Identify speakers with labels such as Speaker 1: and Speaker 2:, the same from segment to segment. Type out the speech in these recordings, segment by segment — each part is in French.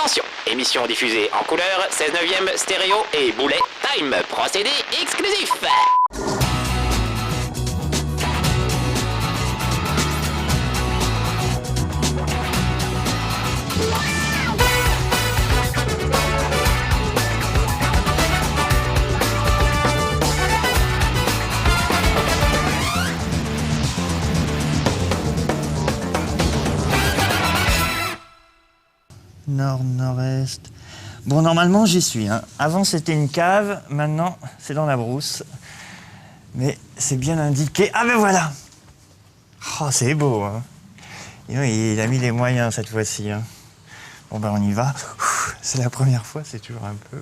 Speaker 1: Attention, émission diffusée en couleur, 16/9 stéréo et boulet time, procédé exclusif.
Speaker 2: Nord-nord-est. Bon, normalement, j'y suis. Hein. Avant, c'était une cave. Maintenant, c'est dans la brousse. Mais c'est bien indiqué. Ah, ben voilà! Oh, c'est beau, hein. Et oui, il a mis les moyens cette fois-ci. Hein. Bon, ben, on y va. C'est la première fois, c'est toujours un peu...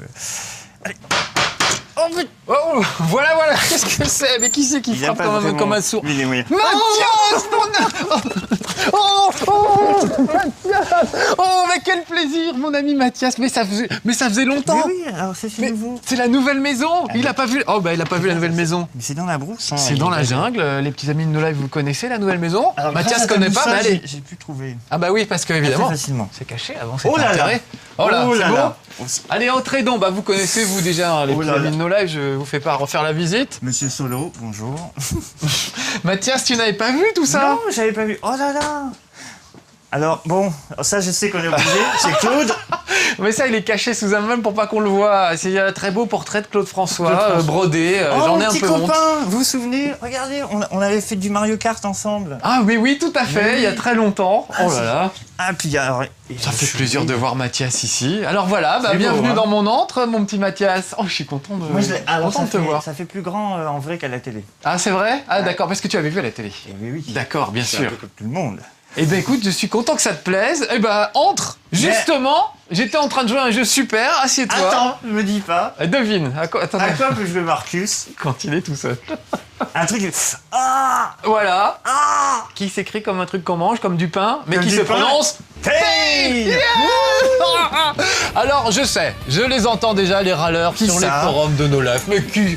Speaker 2: Allez! Oh, putain!
Speaker 3: Oh, voilà, qu'est-ce que c'est? Mais qui c'est qui frappe comme un sourd?
Speaker 2: Mathias,
Speaker 3: Oh, mais quel plaisir, mon ami Mathias. Mais ça faisait longtemps.
Speaker 2: Mais oui, alors c'est nouveau.
Speaker 3: C'est la nouvelle maison. Il a pas vu. Oh, bah il a pas vu la nouvelle maison.
Speaker 2: Mais c'est dans la brousse. Hein,
Speaker 3: c'est dans la jungle. Les petits amis de No Life, vous connaissez la nouvelle maison?
Speaker 2: Alors,
Speaker 3: Mathias connaît pas, mais allez.
Speaker 2: J'ai pu trouver.
Speaker 3: Ah bah oui, parce que évidemment.
Speaker 2: Assez facilement.
Speaker 3: C'est caché. Avant, c'était
Speaker 2: Oh là là.
Speaker 3: enterré. Oh là,
Speaker 2: Oh
Speaker 3: c'est
Speaker 2: là
Speaker 3: bon.
Speaker 2: là.
Speaker 3: Allez, entrez donc. Bah vous connaissez vous déjà hein, les petits amis de No Life. Je vous fais pas refaire la visite.
Speaker 2: Monsieur Solo, bonjour.
Speaker 3: Mathias, tu n'avais pas vu tout ça?
Speaker 2: Non, j'avais pas vu. Oh là là. Alors, bon, ça je sais qu'on est obligé, c'est Claude.
Speaker 3: Mais ça, il est caché sous un meuble pour pas qu'on le voie. C'est un très beau portrait de Claude François, brodé. J'en ai un peu honte.
Speaker 2: Vous vous souvenez? Regardez, on avait fait du Mario Kart ensemble.
Speaker 3: Ah oui, tout à fait, il y a très longtemps. Oh là là.
Speaker 2: Ah, puis alors...
Speaker 3: Ça fait plaisir de voir Mathias ici. Alors voilà, bienvenue
Speaker 2: beau, hein.
Speaker 3: Dans mon antre, mon petit Mathias. Oh, je suis content de, content de te voir.
Speaker 2: Ça fait plus grand en vrai qu'à la télé.
Speaker 3: Ah, c'est vrai? Ah, d'accord, parce que tu avais vu à la télé.
Speaker 2: Eh oui.
Speaker 3: D'accord, bien sûr.
Speaker 2: Un peu comme tout le monde.
Speaker 3: Eh ben écoute, je suis content que ça te plaise. Eh ben, entre. Justement, j'étais en train de jouer à un jeu super. Assieds-toi.
Speaker 2: Attends, me dis pas.
Speaker 3: Devine. À quoi
Speaker 2: peut jouer Marcus?
Speaker 3: Quand il est tout seul.
Speaker 2: Un truc... Ah!
Speaker 3: Voilà.
Speaker 2: Ah!
Speaker 3: Qui s'écrit comme un truc qu'on mange, comme du pain, mais
Speaker 2: comme
Speaker 3: qui se
Speaker 2: pain.
Speaker 3: prononce...
Speaker 2: Pain!
Speaker 3: Alors, je sais, je les entends déjà, les râleurs sur les forums de No Life. Mais qui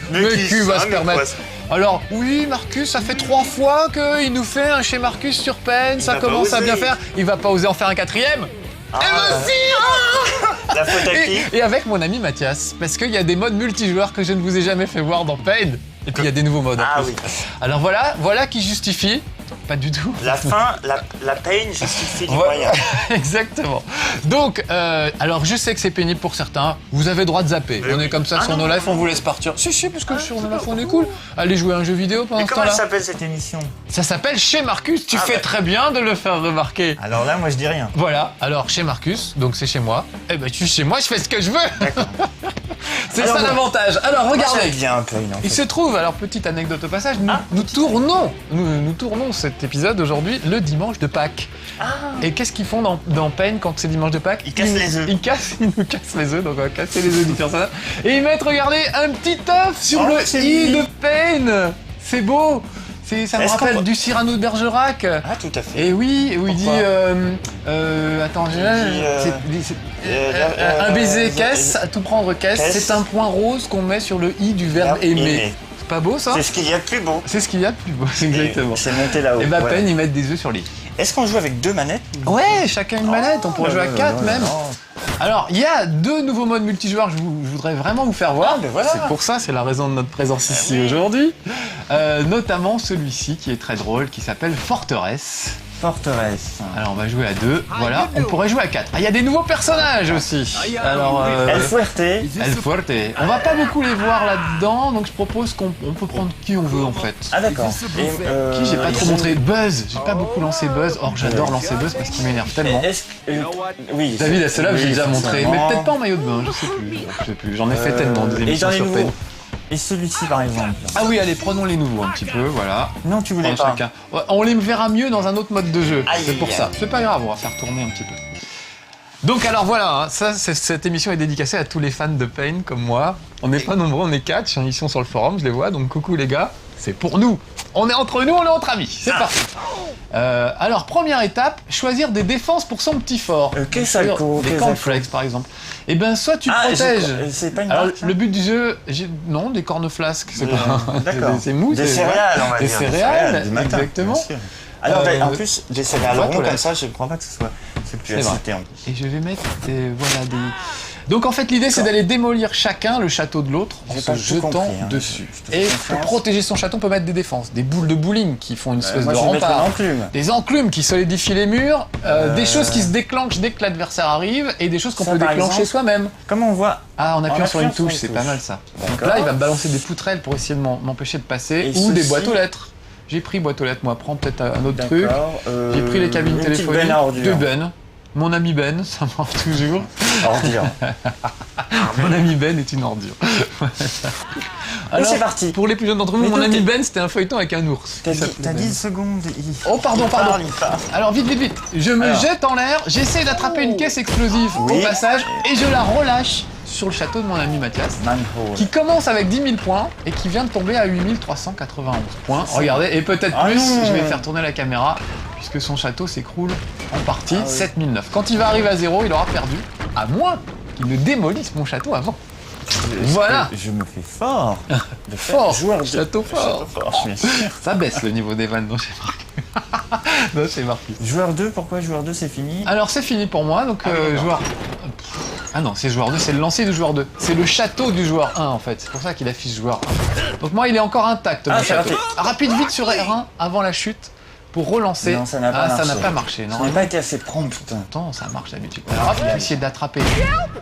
Speaker 3: va se permettre? Alors, oui, Marcus, ça fait 3 fois qu'il nous fait un chez Marcus sur Pain, ça commence à bien faire. Il va pas oser en faire un 4e?
Speaker 2: La faute à qui?
Speaker 3: Et avec mon ami Mathias, parce qu'il y a des modes multijoueurs que je ne vous ai jamais fait voir dans Pain. Et puis il y a des nouveaux modes.
Speaker 2: Ah oui.
Speaker 3: Alors voilà qui justifie. Pas du tout.
Speaker 2: La fin, la peine justifie du moyen.
Speaker 3: Exactement. Donc, alors je sais que c'est pénible pour certains. Vous avez droit de zapper. On est comme ça sur No Life, on vous laisse partir. Si, parce que sur No Life, on est cool. Allez jouer à un jeu vidéo pendant ce temps-là.
Speaker 2: Comment s'appelle cette émission?
Speaker 3: Ça s'appelle Chez Marcus. Tu fais très bien de le faire remarquer.
Speaker 2: Alors là, moi, je dis rien.
Speaker 3: Voilà. Alors, chez Marcus, donc c'est chez moi. Eh ben, tu es chez moi, je fais ce que je veux.
Speaker 2: D'accord.
Speaker 3: C'est ça l'avantage. Alors, regardez.
Speaker 2: Bien,
Speaker 3: Il se trouve, alors petite anecdote au passage, nous tournons cet épisode aujourd'hui le dimanche de Pâques. Et qu'est-ce qu'ils font dans Pain quand c'est dimanche de Pâques?
Speaker 2: Ils cassent les œufs.
Speaker 3: Ils nous cassent les œufs, donc on va casser les œufs du personnage. Et ils mettent, regardez, un petit œuf sur le i de Pain. C'est beau. Ça me rappelle du Cyrano de Bergerac.
Speaker 2: Ah, tout à fait.
Speaker 3: Et oui, où il dit... attends, un baiser caisse, à tout prendre caisse, c'est un point rose qu'on met sur le i du verbe aimer. C'est pas beau ça?
Speaker 2: C'est ce qu'il y a de plus beau.
Speaker 3: C'est ce qu'il y a de plus beau, exactement.
Speaker 2: C'est monté là-haut.
Speaker 3: Et Pain, ils mettent des œufs sur les i.
Speaker 2: Est-ce qu'on joue avec 2 manettes?
Speaker 3: Ouais, chacun une manette, on pourrait jouer à 4 même. Alors, il y a 2 nouveaux modes multijoueurs que je voudrais vraiment vous faire voir. C'est pour ça, c'est la raison de notre présence ici aujourd'hui. Notamment celui-ci qui est très drôle, qui s'appelle Forteresse.
Speaker 2: Forteresse.
Speaker 3: Alors, on va jouer à 2. Voilà, on pourrait jouer à 4. Ah, il y a des nouveaux personnages aussi. Alors,
Speaker 2: El Fuerte.
Speaker 3: El Fuerte. On va pas beaucoup les voir là-dedans, donc je propose qu'on peut prendre qui on veut en fait.
Speaker 2: Ah d'accord.
Speaker 3: Qui j'ai pas trop montré? Buzz. J'ai pas beaucoup lancé Buzz. Or, j'adore lancer Buzz parce qu'il m'énerve tellement.
Speaker 2: Oui.
Speaker 3: David, à ceux-là, j'ai déjà montré. Mais peut-être pas en maillot de bain, je sais plus. J'en ai fait tellement des émissions sur Pain.
Speaker 2: Et celui-ci par exemple.
Speaker 3: Ah oui, allez, prenons les nouveaux un petit peu, voilà.
Speaker 2: Non, tu voulais pas.
Speaker 3: Chacun. On les verra mieux dans un autre mode de jeu. C'est pour ça. C'est pas grave, on va faire tourner un petit peu. Donc alors voilà, hein, cette émission est dédicacée à tous les fans de Pain comme moi. On n'est pas nombreux, on est 4, ils sont sur le forum, je les vois, donc coucou les gars, c'est pour nous. On est entre nous, on est entre amis, c'est parti. Alors première étape, choisir des défenses pour son petit fort. Des cornflakes par exemple. Et ben soit tu protèges.
Speaker 2: C'est pas une
Speaker 3: alors
Speaker 2: marque,
Speaker 3: le but du jeu, non, des cornflasques, c'est pas.
Speaker 2: D'accord.
Speaker 3: C'est mou,
Speaker 2: des céréales, on va
Speaker 3: dire. Des céréales,
Speaker 2: du matin,
Speaker 3: exactement.
Speaker 2: Alors en plus, des céréales rondes comme ça, je ne crois pas que ce soit que tu
Speaker 3: C'est
Speaker 2: as
Speaker 3: vrai.
Speaker 2: cité en plus.
Speaker 3: Et je vais mettre voilà des. Donc en fait l'idée c'est d'aller démolir chacun le château de l'autre en
Speaker 2: J'ai
Speaker 3: se
Speaker 2: pas tout
Speaker 3: jetant
Speaker 2: compris, hein.
Speaker 3: dessus.
Speaker 2: Je te fais
Speaker 3: Et pour
Speaker 2: confiance.
Speaker 3: protéger son château on peut mettre des défenses, des boules de bowling qui font une espèce
Speaker 2: Moi,
Speaker 3: de
Speaker 2: je vais mettre
Speaker 3: rempart.
Speaker 2: une enclume.
Speaker 3: Des enclumes qui solidifient les murs, des choses qui se déclenchent dès que l'adversaire arrive et des choses qu'on
Speaker 2: Ça,
Speaker 3: peut
Speaker 2: par
Speaker 3: déclencher
Speaker 2: exemple
Speaker 3: soi-même.
Speaker 2: Comment on voit
Speaker 3: Ah, en appuyant sur une touche,
Speaker 2: une
Speaker 3: c'est
Speaker 2: touche.
Speaker 3: pas mal ça. Donc
Speaker 2: D'accord.
Speaker 3: là, il va me balancer des poutrelles pour essayer de m'empêcher de passer
Speaker 2: Et
Speaker 3: ou des
Speaker 2: ceci-
Speaker 3: boîtes aux lettres. J'ai pris boîte aux lettres, moi, prends peut-être un autre truc.
Speaker 2: D'accord.
Speaker 3: J'ai pris les cabines
Speaker 2: une petite
Speaker 3: téléphoniques,
Speaker 2: benne à ordures.
Speaker 3: deux bennes. Mon ami Ben, ça marche toujours.
Speaker 2: Ordures.
Speaker 3: Mon ami Ben est une ordure. Alors,
Speaker 2: c'est parti.
Speaker 3: Pour les plus jeunes d'entre vous,
Speaker 2: Mais
Speaker 3: mon
Speaker 2: toi,
Speaker 3: ami
Speaker 2: t'es-
Speaker 3: Ben, c'était un feuilleton avec un ours.
Speaker 2: T'as
Speaker 3: qui
Speaker 2: dit-
Speaker 3: s'appelait
Speaker 2: t'as
Speaker 3: Ben.
Speaker 2: 10 secondes.
Speaker 3: Oh, pardon, pardon.
Speaker 2: Il parle.
Speaker 3: Alors, vite, vite, vite. Je me
Speaker 2: Alors.
Speaker 3: jette en l'air, j'essaie d'attraper une caisse explosive
Speaker 2: Oui.
Speaker 3: au passage et je la relâche sur le château de mon ami Mathias.
Speaker 2: Manhole.
Speaker 3: Qui commence avec 10 000 points et qui vient de tomber à 8 391 points. Regardez, et peut-être
Speaker 2: Ah
Speaker 3: plus,
Speaker 2: non.
Speaker 3: je vais faire tourner la caméra, puisque son château s'écroule en partie,
Speaker 2: Ah oui.
Speaker 3: 7 009. Quand il va arriver à 0, il aura perdu, à moins qu'il ne démolisse mon château avant. Voilà.
Speaker 2: Je me fais fort. De faire
Speaker 3: Fort,
Speaker 2: joueur de
Speaker 3: château fort.
Speaker 2: je suis sûr.
Speaker 3: Ça baisse le niveau des vannes dont j'ai marqué. Non, c'est marqué.
Speaker 2: Joueur 2, pourquoi joueur 2 c'est fini?
Speaker 3: Alors c'est fini pour moi, donc
Speaker 2: d'accord.
Speaker 3: joueur... Ah non, c'est joueur 2, c'est le lancer du joueur 2. C'est le château du joueur 1 en fait, c'est pour ça qu'il affiche joueur 1. Donc moi il est encore intact, mon
Speaker 2: c'est
Speaker 3: château.
Speaker 2: raté.
Speaker 3: Rapide vite sur R1 avant la chute pour relancer.
Speaker 2: Non, ça n'a pas
Speaker 3: ah, ça
Speaker 2: marché.
Speaker 3: n'a pas marché,
Speaker 2: Ça
Speaker 3: non.
Speaker 2: n'a pas été assez prompt.
Speaker 3: Attends, ça marche d'habitude. Alors hop, je vais essayer d'attraper.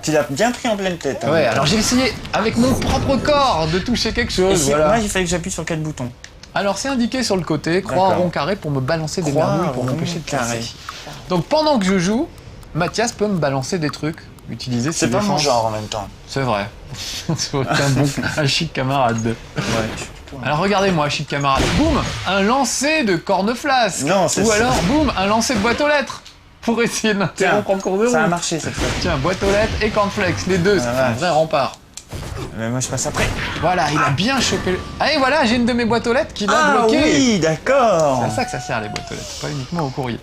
Speaker 2: Tu l'as bien pris en pleine tête. hein.
Speaker 3: Ouais, alors j'ai essayé avec mon propre corps de toucher quelque
Speaker 2: Et
Speaker 3: chose,
Speaker 2: si-
Speaker 3: voilà.
Speaker 2: Moi, il fallait que j'appuie sur 4 boutons.
Speaker 3: Alors c'est indiqué sur le côté, croix
Speaker 2: D'accord.
Speaker 3: rond carré pour me balancer des
Speaker 2: Croix,
Speaker 3: merdouilles pour
Speaker 2: rond,
Speaker 3: m'empêcher de
Speaker 2: carré.
Speaker 3: casser. Donc pendant que je joue, Mathias peut me balancer des trucs, utiliser ses
Speaker 2: C'est pas mon
Speaker 3: défenses.
Speaker 2: genre en même temps.
Speaker 3: C'est vrai. C'est un chic camarade.
Speaker 2: Ouais.
Speaker 3: Alors regardez-moi, chic camarade. Boum, un lancer de corneflasque.
Speaker 2: Non, c'est
Speaker 3: Ou
Speaker 2: ça.
Speaker 3: alors, boum, un lancer de boîte aux lettres. Pour essayer d'interrompre en cours de
Speaker 2: Ça a
Speaker 3: route.
Speaker 2: marché cette fois.
Speaker 3: Tiens, boîte aux lettres et cornflakes, les deux, ça fait un
Speaker 2: vache.
Speaker 3: vrai rempart.
Speaker 2: Mais moi, je passe après.
Speaker 3: Voilà, il a bien chopé le... Ah et voilà, j'ai une de mes boîtes aux lettres qui l'a
Speaker 2: Ah
Speaker 3: bloqué.
Speaker 2: oui, d'accord.
Speaker 3: C'est à ça que ça sert les boîtes aux lettres, pas uniquement au courrier.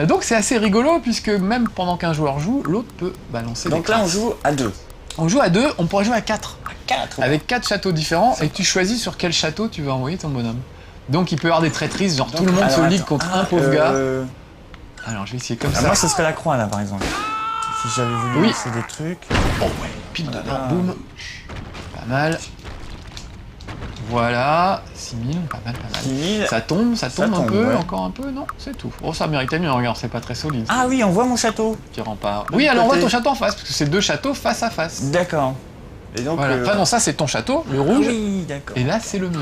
Speaker 3: Donc c'est assez rigolo puisque même pendant qu'un joueur joue, l'autre peut balancer
Speaker 2: Donc
Speaker 3: des
Speaker 2: là, on
Speaker 3: cartes.
Speaker 2: joue à 2.
Speaker 3: On joue à 2, on pourrait jouer à 4.
Speaker 2: À 4.
Speaker 3: Avec 4 châteaux différents et tu choisis sur quel château tu veux envoyer ton bonhomme. Donc il peut y avoir des traîtrises, genre tout le monde se ligue contre un pauvre gars. Alors je vais essayer comme ça.
Speaker 2: Moi, ce serait la croix, là, par exemple. Si j'avais voulu
Speaker 3: Oui.
Speaker 2: lancer des trucs.
Speaker 3: Oh ouais, pile dedans, boum. Pas mal. Voilà, 6000, pas mal, pas mal.
Speaker 2: 6000.
Speaker 3: Ça tombe un
Speaker 2: tombe,
Speaker 3: peu,
Speaker 2: ouais.
Speaker 3: encore un peu, non, c'est tout. Oh, ça méritait mieux, regarde, c'est pas très solide.
Speaker 2: Ah oui, on voit mon château.
Speaker 3: Petit rempart.
Speaker 2: De
Speaker 3: Oui, alors on voit
Speaker 2: côté.
Speaker 3: ton château en face, parce que c'est deux châteaux face à face.
Speaker 2: D'accord. Et donc.
Speaker 3: Voilà. Enfin non, ça c'est ton château, le rouge,
Speaker 2: Oui, d'accord.
Speaker 3: et là c'est le mien.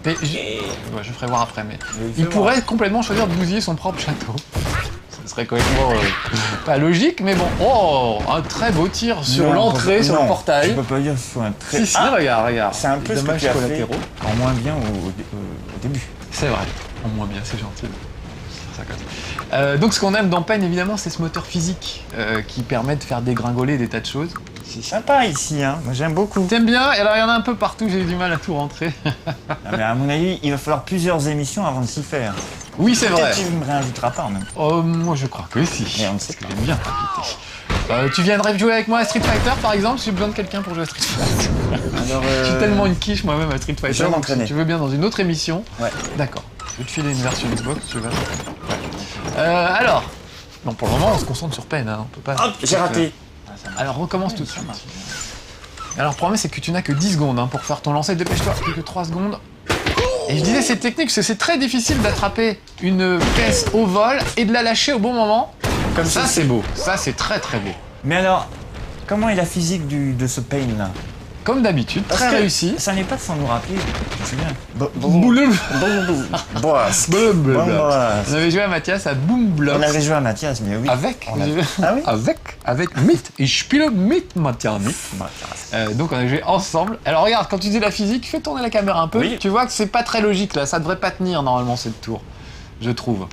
Speaker 3: Mais ouais, je ferai voir après, mais il
Speaker 2: fais voir.
Speaker 3: pourrait complètement choisir de bousiller son propre château. Ce serait complètement pas logique, mais bon. Oh, un très beau tir sur
Speaker 2: Non,
Speaker 3: l'entrée, sur
Speaker 2: non,
Speaker 3: le portail.
Speaker 2: Je peux pas dire que ce soit un très.
Speaker 3: Si, si, regarde, regarde.
Speaker 2: C'est un peu
Speaker 3: Les
Speaker 2: ce que
Speaker 3: dommages
Speaker 2: tu as fait
Speaker 3: collatéraux.
Speaker 2: en moins bien au début.
Speaker 3: C'est vrai, en moins bien, c'est gentil. Ça comme ça. Donc ce qu'on aime dans Pain, évidemment, c'est ce moteur physique qui permet de faire dégringoler des tas de choses.
Speaker 2: C'est sympa ici, hein. Moi, j'aime beaucoup.
Speaker 3: T'aimes bien? Et alors il y en a un peu partout, j'ai eu du mal à tout rentrer.
Speaker 2: Ah, mais à mon avis, il va falloir plusieurs émissions avant de s'y faire.
Speaker 3: Oui, c'est vrai.
Speaker 2: Peut-être qu'il ne me réinvitera pas en même temps.
Speaker 3: Oh, moi je crois que si.
Speaker 2: Mais on ne sait
Speaker 3: Parce que j'aime bien t'inviter. Tu viendrais jouer avec moi à Street Fighter par exemple? J'ai besoin de quelqu'un pour jouer à Street Fighter.
Speaker 2: Alors,
Speaker 3: Je suis tellement une quiche moi-même à Street Fighter.
Speaker 2: je vais
Speaker 3: donc
Speaker 2: m'entraîner.
Speaker 3: Si tu veux bien dans une autre émission.
Speaker 2: Ouais.
Speaker 3: D'accord. Je vais te filer une version Xbox, tu vas. Alors. Non, pour le moment, on se concentre sur Pain, hein. On peut pas.
Speaker 2: Hop, j'ai raté.
Speaker 3: Alors recommence tout de suite. Alors le problème c'est que tu n'as que 10 secondes hein, pour faire ton lancer, dépêche-toi, plus que 3 secondes. Et je disais cette technique parce que c'est très difficile d'attraper une caisse au vol et de la lâcher au bon moment. Comme ça
Speaker 2: ceci.
Speaker 3: c'est beau, ça c'est très très beau.
Speaker 2: Mais alors, comment est la physique de ce pain là?
Speaker 3: Comme d'habitude,
Speaker 2: Parce
Speaker 3: très
Speaker 2: que
Speaker 3: réussi.
Speaker 2: Ça n'est pas sans nous rappeler, je me souviens.
Speaker 3: Boulou.
Speaker 2: Boas.
Speaker 3: On avait joué à Mathias à Boom Block.
Speaker 2: On avait joué à Mathias, mais oui.
Speaker 3: Avec,
Speaker 2: On a- Ah oui
Speaker 3: avec Myth. Et je spiele Myth Mathias. Donc on a joué ensemble. Alors regarde, quand tu dis la physique, fais tourner la caméra un peu.
Speaker 2: Oui.
Speaker 3: Tu vois que c'est pas très logique là, ça devrait pas tenir normalement cette tour, je trouve.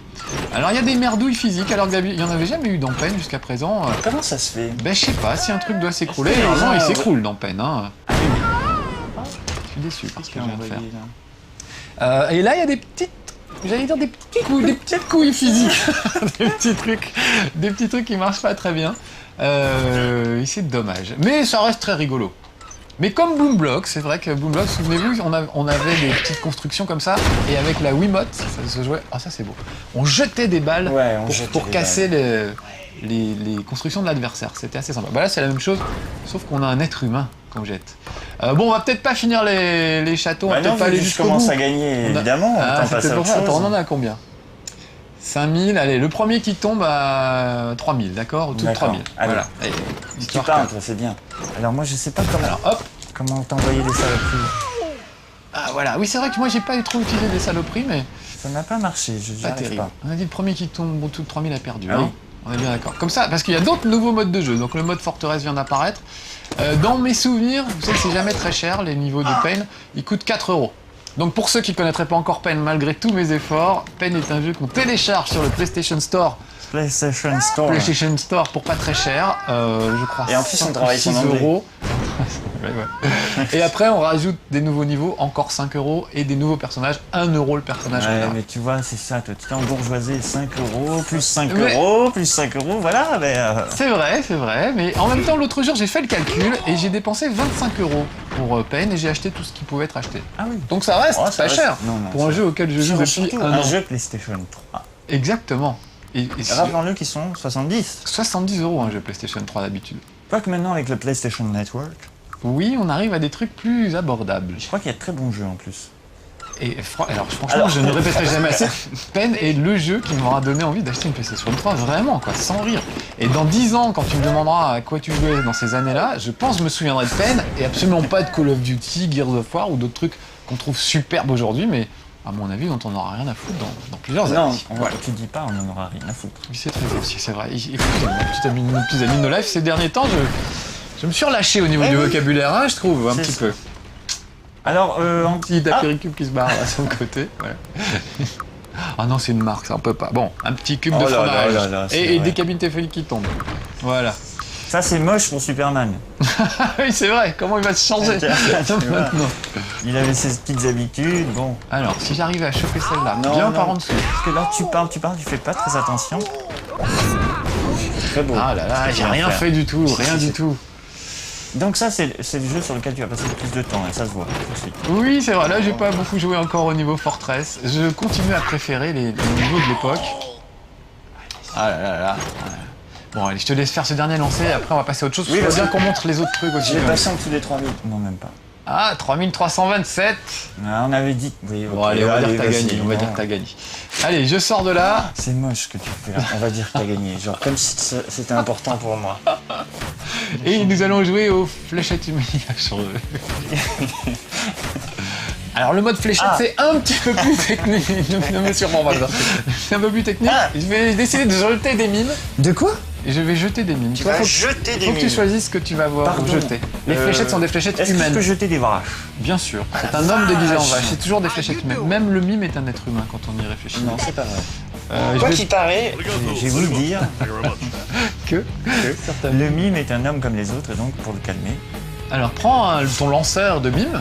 Speaker 3: Alors il y a des merdouilles physiques, alors qu'il y en avait jamais eu dans Pain jusqu'à présent.
Speaker 2: Comment ça se fait?
Speaker 3: Ben je sais pas, si un truc doit s'écrouler,
Speaker 2: Est-ce que les
Speaker 3: normalement il
Speaker 2: gens,
Speaker 3: s'écroule dans Pain. Hein. Je suis déçu par ce que je viens de faire. Et là il y a des petites, j'allais dire des petites couilles physiques, des petits trucs qui marchent pas très bien. Et c'est dommage. Mais ça reste très rigolo. Mais comme Boom Block, c'est vrai que Boom Block, souvenez-vous, on avait des petites constructions comme ça, et avec la Wiimote, ça se jouait. Ah ça c'est beau. On jetait des balles
Speaker 2: Ouais, on
Speaker 3: pour,
Speaker 2: jetait
Speaker 3: pour
Speaker 2: des
Speaker 3: casser les constructions de l'adversaire. C'était assez sympa. Bah là, c'est la même chose, sauf qu'on a un être humain qu'on jette. Bon, on va peut-être pas finir les châteaux, on va peut-être pas aller jusqu'au bout.
Speaker 2: Je commence à gagner, évidemment.
Speaker 3: C'est peut-être pour ça. Attends, on en a combien? 5000, allez, le premier qui tombe à 3000, d'accord? Tout de 3000. Voilà. Allez,
Speaker 2: tu parles, c'est bien. Alors moi, je sais pas comment.
Speaker 3: Alors, hop.
Speaker 2: Comment t'envoyer des saloperies.
Speaker 3: Ah voilà, oui, c'est vrai que moi, j'ai pas trop utilisé des saloperies, mais.
Speaker 2: Ça n'a pas marché,
Speaker 3: pas terrible. Pas. On a dit le premier qui tombe, bon, tout de 3000 a perdu.
Speaker 2: Ah oui.
Speaker 3: On est bien d'accord. Comme ça, parce qu'il y a d'autres nouveaux modes de jeu. Donc le mode forteresse vient d'apparaître. Dans mes souvenirs, vous savez que c'est jamais très cher, les niveaux de Pain. Ils coûtent 4 €. Donc pour ceux qui ne connaîtraient pas encore Pain, malgré tous mes efforts, Pain est un jeu qu'on télécharge sur le PlayStation Store.
Speaker 2: PlayStation Store.
Speaker 3: PlayStation Store pour pas très cher, je crois.
Speaker 2: Et en plus on travaille sur
Speaker 3: 6 €. Ouais. Et après on rajoute des nouveaux niveaux, encore 5 € et des nouveaux personnages, 1 € le personnage.
Speaker 2: Ouais, mais tu vois, c'est ça, toi tu t'es embourgeoisé 5 €, plus 5 €, plus 5 €, voilà. Mais
Speaker 3: C'est vrai, mais en même temps l'autre jour j'ai fait le calcul et j'ai dépensé 25 € pour Pain et j'ai acheté tout ce qui pouvait être acheté.
Speaker 2: Ah oui.
Speaker 3: Donc ça reste pas cher
Speaker 2: non,
Speaker 3: pour un jeu auquel je joue depuis un
Speaker 2: jeu PlayStation 3.
Speaker 3: Exactement. Et
Speaker 2: rappelons-le qu'ils sont 70.
Speaker 3: 70 € un jeu PlayStation 3 d'habitude.
Speaker 2: Pas que maintenant avec le PlayStation Network.
Speaker 3: Oui, on arrive à des trucs plus abordables.
Speaker 2: Je crois qu'il y a de très bons jeux en plus.
Speaker 3: Et alors franchement, je ne répéterai jamais assez, Pain est le jeu qui m'aura donné envie d'acheter une PlayStation 3, vraiment, quoi, sans rire. Et dans 10 ans, quand tu me demanderas à quoi tu jouais dans ces années-là, je pense que je me souviendrai de Pain et absolument pas de Call of Duty, Gears of War ou d'autres trucs qu'on trouve superbes aujourd'hui, mais à mon avis, dont on n'aura rien à foutre dans plusieurs années.
Speaker 2: Non, voilà. Tu dis pas, on n'en aura rien à foutre.
Speaker 3: Oui, c'est très aussi, c'est vrai. Écoutez, nos petits amis de No Life, ces derniers temps, je me suis relâché au niveau du vocabulaire, hein, je trouve, un petit peu.
Speaker 2: Alors,
Speaker 3: un petit apéricube qui se barre à son côté. Voilà. Ah non, c'est une marque, ça on peut pas. Bon, un petit cube de fromage et des cabines téléphoniques qui tombent. Voilà.
Speaker 2: Ça, c'est moche pour Superman.
Speaker 3: Oui, c'est vrai. Comment il va se changer maintenant?
Speaker 2: Il avait ses petites habitudes, bon.
Speaker 3: Alors, si j'arrivais à choper celle-là, bien par en dessous.
Speaker 2: Parce que là, tu parles, tu fais pas très attention. Très beau.
Speaker 3: Ah là là, j'ai rien fait du tout, rien du tout.
Speaker 2: Donc ça, c'est le jeu sur lequel tu vas passer le plus de temps, et ça se voit aussi.
Speaker 3: Oui, c'est vrai, là, j'ai pas beaucoup joué encore au niveau Fortress. Je continue à préférer les niveaux de l'époque. Ah là là là. Bon, allez, je te laisse faire ce dernier lancer, et après on va passer à autre chose.
Speaker 2: Oui,
Speaker 3: il faut bien qu'on montre les autres trucs aussi.
Speaker 2: J'ai passé en dessous des 3000. Non, même pas.
Speaker 3: Ah, 3327.
Speaker 2: Ah, on avait dit. Oui,
Speaker 3: bon, allez, on va dire que t'as gagné. On va dire que t'as gagné. Allez, je sors de là.
Speaker 2: C'est moche ce que tu fais là. On va dire que t'as gagné. Genre, comme si c'était important pour moi.
Speaker 3: Et nous allons jouer aux fléchettes humaines. Alors le mode fléchette c'est un petit peu plus technique, ne me surprends pas ça. C'est un peu plus technique. Je vais décider de jeter des mines.
Speaker 2: De quoi?
Speaker 3: Et je vais jeter des mines.
Speaker 2: Tu vas jeter des mines.
Speaker 3: Faut que tu choisisses ce que tu vas voir jeter. Les fléchettes sont des fléchettes humaines.
Speaker 2: Est-ce que tu peux jeter des vaches?
Speaker 3: Bien sûr. C'est un homme déguisé en vache. C'est toujours des fléchettes humaines. Même le mime est un être humain quand on y réfléchit.
Speaker 2: Non, c'est pas vrai. Quoi qu'il paraît, j'ai voulu dire que le mime est un homme comme les autres, et donc pour le calmer.
Speaker 3: Alors prends ton lanceur de mime.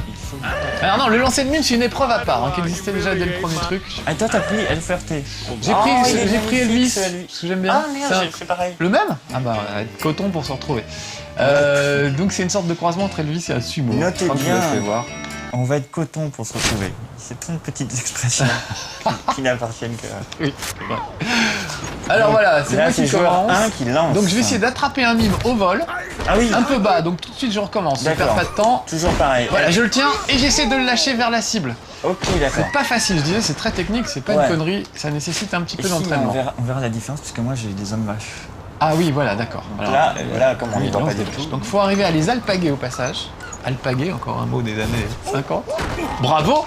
Speaker 3: Alors non, le lancer de mime c'est une épreuve à part, qui existait déjà dès le premier truc.
Speaker 2: Ah, toi t'as pris LFRT.
Speaker 3: J'ai pris Elvis, parce que j'aime bien.
Speaker 2: Ah merde, j'ai fait pareil.
Speaker 3: Le même? Ah bah, coton pour se retrouver. Donc c'est une sorte de croisement entre Elvis et un sumo.
Speaker 2: Notez bien.
Speaker 3: Je vais voir.
Speaker 2: On va être coton pour se retrouver. C'est plein de petites expressions qui n'appartiennent que...
Speaker 3: Oui, c'est vrai. Alors voilà, c'est moi qui commence.
Speaker 2: Un qui lance.
Speaker 3: Donc je vais essayer d'attraper un mime au vol.
Speaker 2: Ah oui.
Speaker 3: Un peu bas, donc tout de suite je recommence. Je perds pas de temps.
Speaker 2: Toujours pareil.
Speaker 3: Voilà, je le tiens et j'essaie de le lâcher vers la cible.
Speaker 2: Ok, d'accord.
Speaker 3: C'est pas facile, je disais, c'est très technique, c'est pas une connerie, ça nécessite un petit peu d'entraînement.
Speaker 2: On verra la différence, puisque moi j'ai des hommes vaches.
Speaker 3: Ah oui, voilà, d'accord.
Speaker 2: Là, comme on n'y pas du tout.
Speaker 3: Donc faut arriver à les alpaguer au passage. Alpaguer, encore un mot des années 50. Bravo.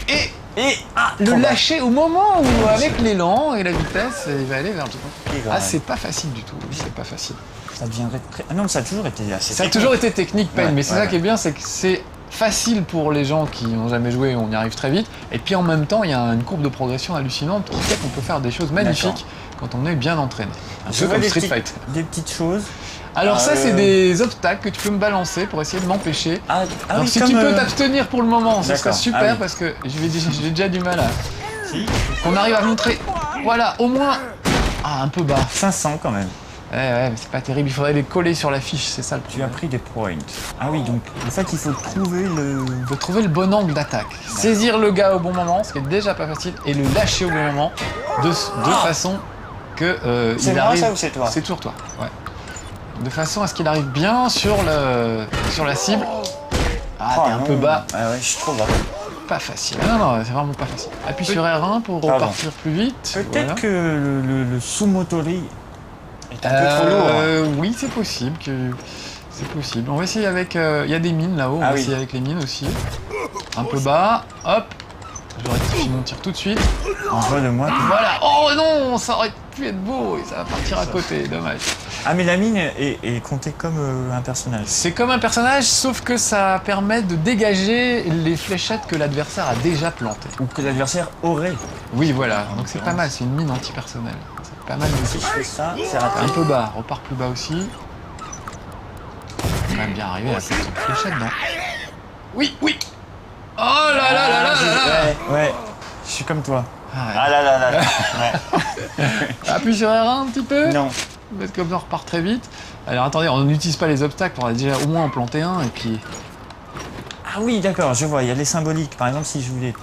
Speaker 3: Et le lâcher au moment où, avec l'élan et la vitesse, il va aller vers le truc. Ah, c'est pas facile du tout, c'est pas facile.
Speaker 2: Ça deviendrait très... Ah non, mais ça a toujours été assez technique.
Speaker 3: Ça a toujours été technique, Pain, mais c'est ça qui est bien, c'est que c'est facile pour les gens qui n'ont jamais joué, on y arrive très vite. Et puis en même temps, il y a une courbe de progression hallucinante qui fait qu'on peut faire des choses magnifiques quand on est bien entraîné. Un peu comme Street Fighter.
Speaker 2: Des petites choses.
Speaker 3: Alors ça, c'est des obstacles que tu peux me balancer pour essayer de m'empêcher. Alors si tu peux t'abstenir pour le moment, ce serait super parce que j'ai déjà du mal à... Qu'on arrive à montrer, voilà, au moins... Ah, un peu bas.
Speaker 2: 500 quand même.
Speaker 3: Ouais, mais c'est pas terrible, il faudrait les coller sur la fiche, c'est ça le problème.
Speaker 2: Tu as pris des points. Ah oui, donc en fait il faut trouver le...
Speaker 3: Il faut trouver le bon angle d'attaque. Saisir le gars au bon moment, ce qui est déjà pas facile, et le lâcher au bon moment, de façon que
Speaker 2: C'est
Speaker 3: il
Speaker 2: moi,
Speaker 3: arrive.
Speaker 2: ça, ou c'est toi?
Speaker 3: C'est toujours toi. Ouais. De façon à ce qu'il arrive bien sur la cible. Ah,
Speaker 2: Oh,
Speaker 3: t'es un
Speaker 2: non.
Speaker 3: peu bas.
Speaker 2: Ah ouais, je suis trop bas.
Speaker 3: Pas facile. Non, c'est vraiment pas facile. Appuie sur R1 pour
Speaker 2: Pardon.
Speaker 3: repartir plus vite.
Speaker 2: Peut-être
Speaker 3: Voilà.
Speaker 2: que le Sumotori est un peu trop lourd.
Speaker 3: Oui, c'est possible. C'est possible. On va essayer avec... Il y a des mines là-haut. On
Speaker 2: Ah
Speaker 3: va
Speaker 2: oui.
Speaker 3: essayer avec les mines aussi. Un peu bas. Hop. Je rectifie mon tir tout de suite.
Speaker 2: Envoie de moi.
Speaker 3: Voilà. Oh non, ça aurait pu être beau et ça va partir à côté. Dommage.
Speaker 2: Ah, mais la mine est comptée comme un personnage.
Speaker 3: C'est comme un personnage, sauf que ça permet de dégager les fléchettes que l'adversaire a déjà plantées.
Speaker 2: Ou que l'adversaire aurait.
Speaker 3: Oui, voilà. Donc c'est pas mal. C'est une mine antipersonnelle. C'est pas mal de
Speaker 2: Si je fais ça, c'est raté.
Speaker 3: Un peu bas. Repars plus bas aussi. On va bien arriver à cette fléchette, non? Oui, oui. Oh là là là là là là.
Speaker 2: Ouais, je suis comme toi.
Speaker 3: Ah ouais.
Speaker 2: Ah là là là là. Ouais.
Speaker 3: Appuie sur R1 un petit peu.
Speaker 2: Non.
Speaker 3: Parce que comme ça on repart très vite. Alors attendez, on n'utilise pas les obstacles, on va déjà au moins en planter un et puis...
Speaker 2: Ah oui, d'accord, je vois, il y a les symboliques. Par exemple, si je voulais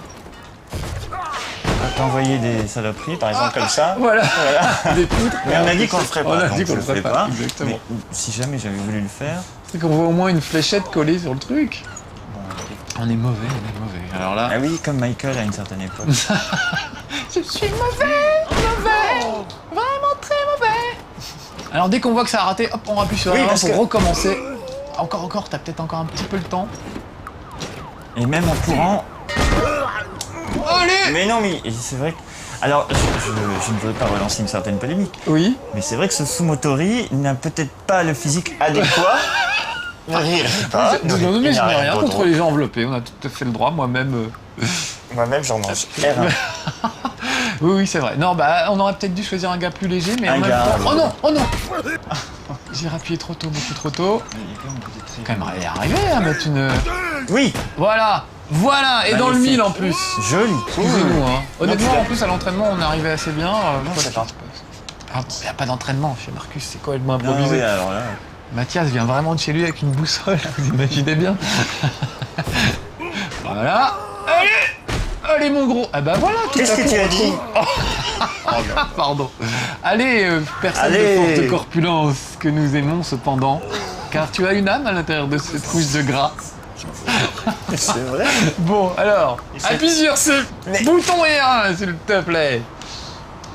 Speaker 2: t'envoyer des saloperies, par exemple, comme ça.
Speaker 3: Voilà,
Speaker 2: Voilà.
Speaker 3: des poutres.
Speaker 2: Mais on a dit qu'on le ferait pas.
Speaker 3: On a
Speaker 2: donc
Speaker 3: dit qu'on
Speaker 2: je
Speaker 3: le ferait
Speaker 2: fais
Speaker 3: pas, exactement.
Speaker 2: Mais si jamais j'avais voulu le faire.
Speaker 3: C'est qu'on voit au moins une fléchette collée sur le truc.
Speaker 2: Bon, ok.
Speaker 3: On est mauvais, on est mauvais. Alors là...
Speaker 2: Ah oui, comme Michael à une certaine époque.
Speaker 3: Je suis mauvais, vraiment très mauvais. Alors dès qu'on voit que ça a raté, hop, on appuie sur
Speaker 2: Oui,
Speaker 3: R1
Speaker 2: parce
Speaker 3: pour
Speaker 2: que-
Speaker 3: recommencer. Encore, t'as peut-être encore un petit peu le temps.
Speaker 2: Et même en courant.
Speaker 3: Allez.
Speaker 2: Mais non, mais c'est vrai que. Alors, je ne voudrais pas relancer une certaine polémique,
Speaker 3: Oui.
Speaker 2: mais c'est vrai que ce Sumotori n'a peut-être pas le physique adéquat. Ne rirez pas.
Speaker 3: Non, mais
Speaker 2: Il n'y
Speaker 3: je
Speaker 2: a
Speaker 3: n'ai rien
Speaker 2: d'autre.
Speaker 3: contre les gens enveloppés, on a tout à fait le droit, moi-même.
Speaker 2: Moi-même, j'en mange. R1.
Speaker 3: Oui, c'est vrai. Non, bah, on aurait peut-être dû choisir un gars plus léger, mais en
Speaker 2: Un
Speaker 3: même
Speaker 2: gars,
Speaker 3: temps... Oh non, oh non. J'ai appuyé trop tôt, beaucoup trop tôt. Quand même arriver à mettre une...
Speaker 2: Oui,
Speaker 3: Voilà, et dans le
Speaker 2: Magnifique.
Speaker 3: mille en plus.
Speaker 2: joli.
Speaker 3: Excusez-nous, hein. Honnêtement,
Speaker 2: tu l'as-
Speaker 3: en plus, à l'entraînement, on arrivait assez bien.
Speaker 2: Non,
Speaker 3: Quoi
Speaker 2: c'est
Speaker 3: qu'il
Speaker 2: pas.
Speaker 3: se passe. Il n'y a pas d'entraînement chez Marcus, c'est complètement
Speaker 2: Non,
Speaker 3: improvisé.
Speaker 2: oui, alors là.
Speaker 3: Mathias vient vraiment de chez lui avec une boussole, vous imaginez bien. Voilà. Allez mon gros. Ah bah voilà, tout
Speaker 2: Qu'est-ce
Speaker 3: à
Speaker 2: que
Speaker 3: coup,
Speaker 2: tu
Speaker 3: on
Speaker 2: as dit?
Speaker 3: retrouve- Pardon. Allez, personne
Speaker 2: Allez.
Speaker 3: de forte corpulence que nous aimons cependant, car tu as une âme à l'intérieur de cette couche de gras.
Speaker 2: C'est vrai.
Speaker 3: Bon, alors,
Speaker 2: c'est-
Speaker 3: appuie sur ce
Speaker 2: Mais-
Speaker 3: bouton R1, s'il te plaît.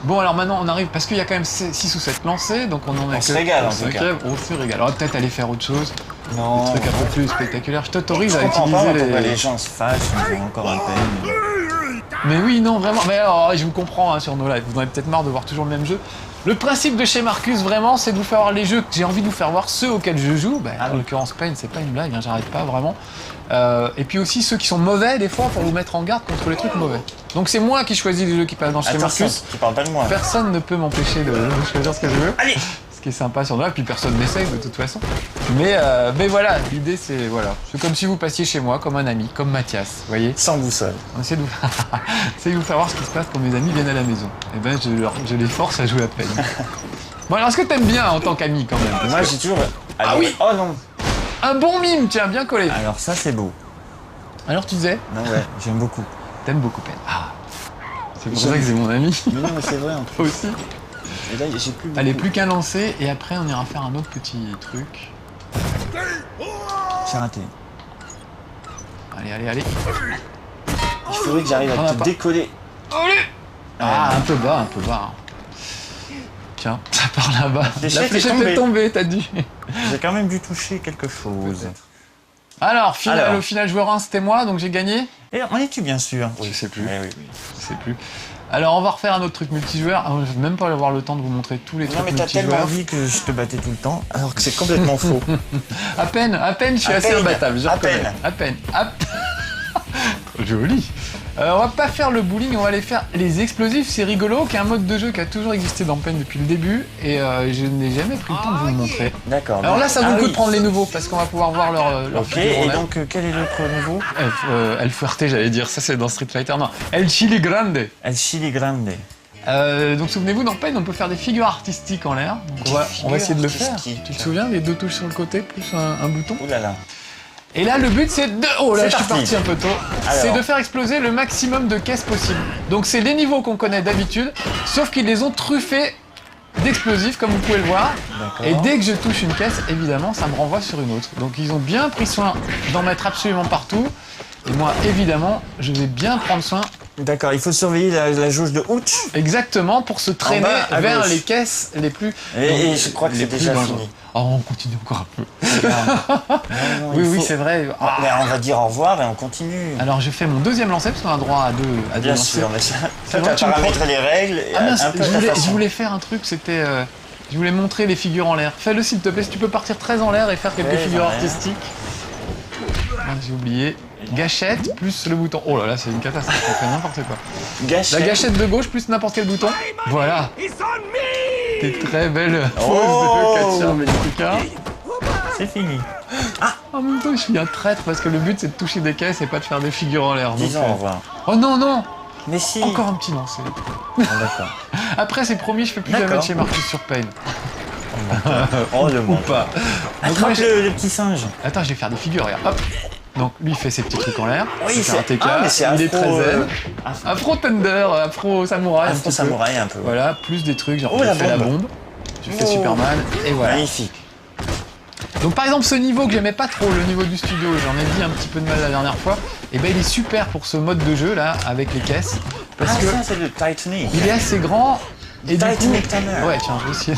Speaker 3: Bon, alors maintenant, on arrive, parce qu'il y a quand même 6 ou 7 lancés, donc on en a
Speaker 2: On se régale, en tout cas.
Speaker 3: On se régale. On va peut-être aller faire autre chose,
Speaker 2: Non.
Speaker 3: un truc un peu plus spectaculaire. Je t'autorise
Speaker 2: Je
Speaker 3: à
Speaker 2: comprends
Speaker 3: utiliser
Speaker 2: pas pourquoi les gens se fâchent, ils ont encore un peine.
Speaker 3: Mais oui, non, vraiment. Mais alors, je vous comprends hein, sur nos lives. Vous en avez peut-être marre de voir toujours le même jeu. Le principe de chez Marcus, vraiment, c'est de vous faire voir les jeux que j'ai envie de vous faire voir, ceux auxquels je joue. Ben,
Speaker 2: Ah
Speaker 3: en
Speaker 2: oui.
Speaker 3: l'occurrence, Pain, c'est pas une blague, hein, j'arrête pas vraiment. Et puis aussi ceux qui sont mauvais, des fois, pour vous mettre en garde contre les trucs mauvais. Donc c'est moi qui choisis les jeux qui passent dans chez
Speaker 2: Attention,
Speaker 3: Marcus.
Speaker 2: tu parles pas de moi.
Speaker 3: Personne ne peut m'empêcher de choisir ce que je veux.
Speaker 2: Allez.
Speaker 3: Ce qui est sympa sur nos lives, puis personne n'essaye de toute façon. Mais voilà, l'idée c'est voilà. C'est comme si vous passiez chez moi, comme un ami, comme Mathias, vous voyez.
Speaker 2: Sans boussole.
Speaker 3: On essaie de vous... essaie de vous faire voir ce qui se passe quand mes amis viennent à la maison. Et ben je les force à jouer à peine. Bon alors est-ce que t'aimes bien en tant qu'ami quand même Parce
Speaker 2: Moi,
Speaker 3: que
Speaker 2: j'ai toujours.
Speaker 3: Ah oui.
Speaker 2: Oh non.
Speaker 3: un bon mime, tiens, bien collé.
Speaker 2: Alors ça, c'est beau.
Speaker 3: Alors tu disais,
Speaker 2: Non, ouais, j'aime beaucoup.
Speaker 3: t'aimes beaucoup peine. Ah, c'est pour ça que c'est mon ami.
Speaker 2: Mais non, mais c'est vrai, en plus.
Speaker 3: Toi aussi.
Speaker 2: Et là, j'ai plus.
Speaker 3: Allez,
Speaker 2: beaucoup.
Speaker 3: plus qu'un lancer et après on ira faire un autre petit truc.
Speaker 2: C'est raté.
Speaker 3: Allez.
Speaker 2: Il faudrait que j'arrive
Speaker 3: On
Speaker 2: à
Speaker 3: a
Speaker 2: te
Speaker 3: pas.
Speaker 2: décoller.
Speaker 3: Allez. Ah, un peu bas. Tiens, ça part là-bas. La
Speaker 2: fléchette est
Speaker 3: fléchette est tombée, t'as dit.
Speaker 2: J'ai quand même dû toucher quelque chose.
Speaker 3: Alors,
Speaker 2: Alors.
Speaker 3: au final, joueur 1, c'était moi, donc j'ai gagné.
Speaker 2: Et en es-tu bien sûr?
Speaker 3: Je sais plus.
Speaker 2: Eh oui.
Speaker 3: Je sais plus. Alors, on va refaire un autre truc multijoueur. Ah, je vais même pas avoir le temps de vous montrer tous les
Speaker 2: Non,
Speaker 3: trucs
Speaker 2: mais t'as tellement
Speaker 3: multijoueurs.
Speaker 2: envie que je te battais tout le temps, alors que c'est complètement faux.
Speaker 3: À peine, je suis
Speaker 2: À
Speaker 3: assez
Speaker 2: peine,
Speaker 3: imbattable, je
Speaker 2: à
Speaker 3: reconnais.
Speaker 2: peine.
Speaker 3: À peine. Trop joli. On va pas faire le bowling, on va aller faire les explosifs. C'est rigolo, qui est un mode de jeu qui a toujours existé dans Pain depuis le début, et je n'ai jamais pris le temps de vous le montrer.
Speaker 2: D'accord.
Speaker 3: Alors là, ça vaut
Speaker 2: Ah
Speaker 3: le coup
Speaker 2: oui.
Speaker 3: de prendre les nouveaux, parce qu'on va pouvoir voir leur
Speaker 2: Ok,
Speaker 3: figure en
Speaker 2: et
Speaker 3: l'air.
Speaker 2: donc quel est l'autre niveau?
Speaker 3: El Fuerte, j'allais dire, ça c'est dans Street Fighter, non. El Chili Grande.
Speaker 2: El Chili Grande.
Speaker 3: Donc souvenez-vous, dans Pain, on peut faire des figures artistiques en l'air. Donc on va essayer de le faire.
Speaker 2: artistiques.
Speaker 3: Tu te souviens, les 2 touches sur le côté, plus un bouton.
Speaker 2: Ouh là là.
Speaker 3: Et là, le but, c'est de... Oh là,
Speaker 2: C'est
Speaker 3: je suis
Speaker 2: parti.
Speaker 3: parti un peu tôt.
Speaker 2: Alors.
Speaker 3: C'est de faire exploser le maximum de caisses possible. Donc c'est les niveaux qu'on connaît d'habitude, sauf qu'ils les ont truffés d'explosifs, comme vous pouvez le voir.
Speaker 2: D'accord.
Speaker 3: Et dès que je touche une caisse, évidemment, ça me renvoie sur une autre. Donc ils ont bien pris soin d'en mettre absolument partout. Et moi, évidemment, je vais bien prendre soin
Speaker 2: D'accord, il faut surveiller la jauge de Ouch.
Speaker 3: exactement pour se traîner
Speaker 2: bas, à
Speaker 3: vers
Speaker 2: gauche.
Speaker 3: les caisses les plus...
Speaker 2: Et je crois que
Speaker 3: les
Speaker 2: c'est
Speaker 3: plus
Speaker 2: déjà
Speaker 3: dangereuses.
Speaker 2: fini.
Speaker 3: Oh, on continue encore un peu.
Speaker 2: Non,
Speaker 3: Oui,
Speaker 2: il
Speaker 3: oui,
Speaker 2: faut-
Speaker 3: c'est vrai. Ah.
Speaker 2: Mais on va dire au revoir et on continue.
Speaker 3: Alors, je fais mon deuxième lancer, parce qu'on a droit à deux
Speaker 2: Bien
Speaker 3: lancers.
Speaker 2: sûr, mais ça,
Speaker 3: C'est vrai,
Speaker 2: t'as
Speaker 3: tu me
Speaker 2: paramétré les règles et
Speaker 3: Ah mince,
Speaker 2: un peu
Speaker 3: je
Speaker 2: ta
Speaker 3: voulais,
Speaker 2: façon.
Speaker 3: je voulais faire un truc, c'était... je voulais montrer les figures en l'air. Fais-le s'il te plaît, si tu peux partir très en l'air et faire quelques
Speaker 2: Très
Speaker 3: figures
Speaker 2: en l'air.
Speaker 3: artistiques. Ah, j'ai oublié. Gâchette plus le bouton. Oh là là, c'est une catastrophe, on fait n'importe quoi.
Speaker 2: Gâchette.
Speaker 3: La gâchette de gauche plus n'importe quel bouton. Voilà. Des très belles poses
Speaker 2: Oh.
Speaker 3: de Katia Melchika.
Speaker 2: C'est fini.
Speaker 3: En même temps, je suis un traître parce que le but c'est de toucher des caisses et pas de faire des figures en l'air. donc,
Speaker 2: Disons au revoir.
Speaker 3: Oh non, non.
Speaker 2: Mais si.
Speaker 3: Encore un petit lancer.
Speaker 2: Ah, d'accord.
Speaker 3: Après, c'est promis, je fais plus jamais de
Speaker 2: D'accord.
Speaker 3: chez Marcus sur Pain.
Speaker 2: Oh le
Speaker 3: Ou
Speaker 2: monde.
Speaker 3: pas. Donc, moi,
Speaker 2: Attrape le petit singe.
Speaker 3: Attends, je vais faire des figures, regarde. Hop. Donc lui il fait ses petits trucs en l'air.
Speaker 2: Oui,
Speaker 3: Le
Speaker 2: c'est-
Speaker 3: karatéka,
Speaker 2: ah, mais c'est
Speaker 3: il est
Speaker 2: afro,
Speaker 3: très zen.
Speaker 2: afro-
Speaker 3: Afro Thunder, Afro Samouraï. un
Speaker 2: Afro
Speaker 3: petit peu.
Speaker 2: samouraï un peu. ouais.
Speaker 3: Voilà, plus des trucs, genre
Speaker 2: Oh,
Speaker 3: je
Speaker 2: la
Speaker 3: fais la
Speaker 2: bombe.
Speaker 3: bombe, je fais
Speaker 2: Oh.
Speaker 3: Superman, et voilà.
Speaker 2: Magnifique.
Speaker 3: Donc par exemple ce niveau que j'aimais pas trop, le niveau du studio, j'en ai dit un petit peu de mal la dernière fois, et ben il est super pour ce mode de jeu là, avec les caisses, parce
Speaker 2: Ah,
Speaker 3: que
Speaker 2: ça c'est le Titanic.
Speaker 3: il est assez grand, et du coup...
Speaker 2: Titanic Tanner.
Speaker 3: Ouais, tiens, je vais aussi...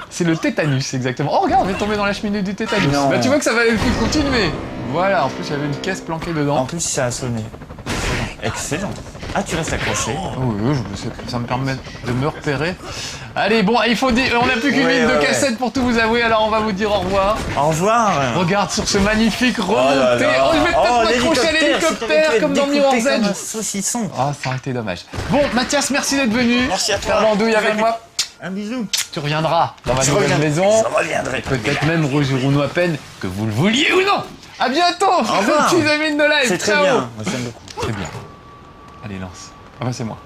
Speaker 3: C'est le tétanus, exactement. Oh regarde, on est tombé dans la cheminée du tétanus.
Speaker 2: Non.
Speaker 3: Bah tu vois que ça valait le coup de continuer. Voilà, en plus il y avait une caisse planquée dedans.
Speaker 2: En plus ça a sonné. Excellent. Ah, tu restes accroché.
Speaker 3: Oh oui, ça me permet de me repérer. Allez, bon, il faut dire, on n'a plus qu'une
Speaker 2: Ouais,
Speaker 3: minute de
Speaker 2: ouais,
Speaker 3: cassette pour tout vous avouer, alors on va vous dire au revoir.
Speaker 2: Au revoir.
Speaker 3: Regarde sur ce magnifique
Speaker 2: là
Speaker 3: remonté.
Speaker 2: là.
Speaker 3: Oh, je vais peut-être m'accrocher à
Speaker 2: l'hélicoptère,
Speaker 3: l'hélicoptère comme dans Mirror's
Speaker 2: comme un
Speaker 3: Edge.
Speaker 2: saucisson.
Speaker 3: Ah, ça aurait été dommage. Bon, Mathias, merci d'être venu.
Speaker 2: Merci à toi.
Speaker 3: Faire l'andouille avec moi.
Speaker 2: Un bisou.
Speaker 3: Tu reviendras dans ma
Speaker 2: Je
Speaker 3: nouvelle
Speaker 2: reviendrai.
Speaker 3: maison.
Speaker 2: Je reviendrai.
Speaker 3: Peut-être même rejouerons-nous à peine, que vous le vouliez ou non. À bientôt.
Speaker 2: Au revoir.
Speaker 3: Petits amis de live.
Speaker 2: C'est très
Speaker 3: Ciao.
Speaker 2: bien. Moi, j'aime beaucoup.
Speaker 3: Très bien. Allez, lance. Ah bah c'est moi.